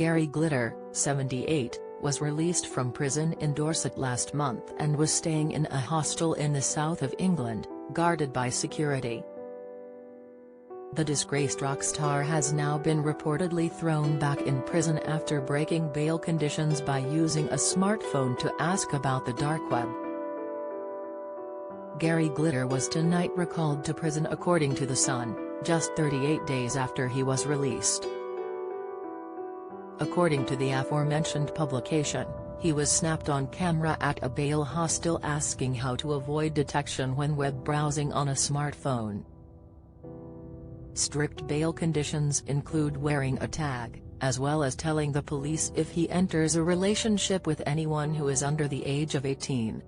Gary Glitter, 78, was released from prison in Dorset last month and was staying in a hostel in the south of England, guarded by security. The disgraced rock star has now been reportedly thrown back in prison after breaking bail conditions by using a smartphone to ask about the dark web. Gary Glitter was tonight recalled to prison according to The Sun, just 38 days after he was released. According to the aforementioned publication, he was snapped on camera at a bail hostel asking how to avoid detection when web browsing on a smartphone. Strict bail conditions include wearing a tag, as well as telling the police if he enters a relationship with anyone who is under the age of 18.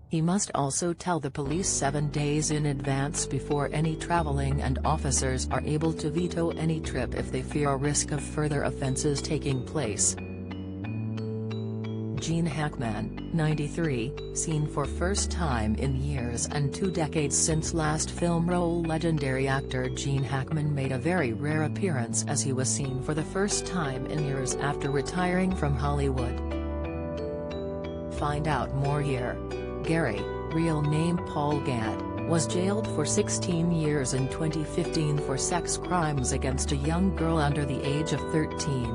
He must also tell the police 7 days in advance before any traveling, and officers are able to veto any trip if they fear a risk of further offences taking place. Gene Hackman, 93, seen for first time in years and 2 decades since last film role. Legendary actor Gene Hackman made a very rare appearance as he was seen for the first time in years after retiring from Hollywood. Find out more here. Gary, real name Paul Gadd, was jailed for 16 years in 2015 for sex crimes against a young girl under the age of 13.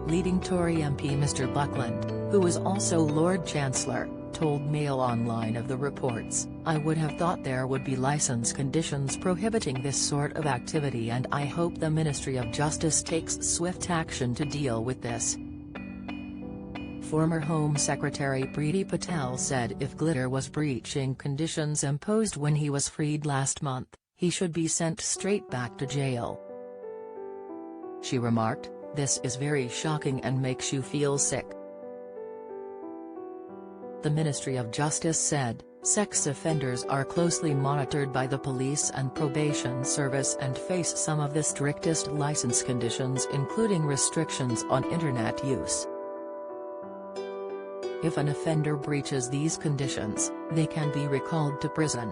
Leading Tory MP Mr Buckland, who was also Lord Chancellor, told Mail Online of the reports, "I would have thought there would be licence conditions prohibiting this sort of activity, and I hope the Ministry of Justice takes swift action to deal with this." Former Home Secretary Priti Patel said if Glitter was breaching conditions imposed when he was freed last month, he should be sent straight back to jail. She remarked, "This is very shocking and makes you feel sick." The Ministry of Justice said, sex offenders are closely monitored by the police and probation service and face some of the strictest license conditions, including restrictions on internet use. If an offender breaches these conditions, they can be recalled to prison.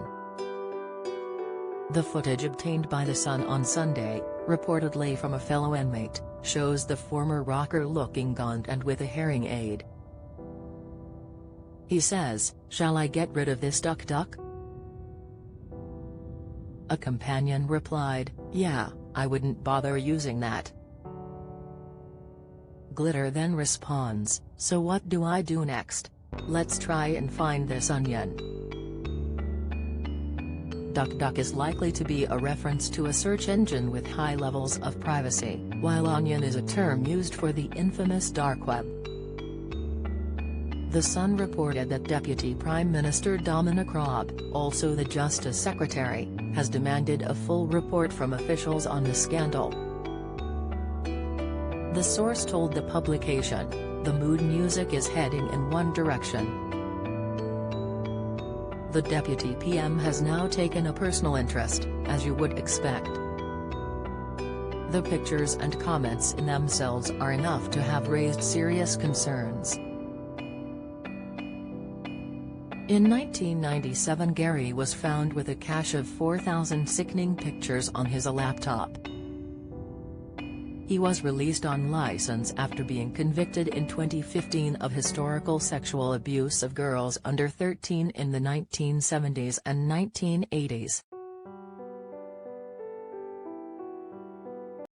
The footage obtained by The Sun on Sunday, reportedly from a fellow inmate, shows the former rocker looking gaunt and with a hearing aid. He says, "Shall I get rid of this duck?" A companion replied, "Yeah, I wouldn't bother using that." Glitter then responds, "So what do I do next? Let's try and find this onion." DuckDuck is likely to be a reference to a search engine with high levels of privacy, while onion is a term used for the infamous dark web. The Sun reported that Deputy Prime Minister Dominic Raab, also the Justice Secretary, has demanded a full report from officials on the scandal. The source told the publication, "The mood music is heading in one direction." The Deputy PM has now taken a personal interest, as you would expect. The pictures and comments in themselves are enough to have raised serious concerns. In 1997, Gary was found with a cache of 4,000 sickening pictures on his laptop. He was released on license after being convicted in 2015 of historical sexual abuse of girls under 13 in the 1970s and 1980s.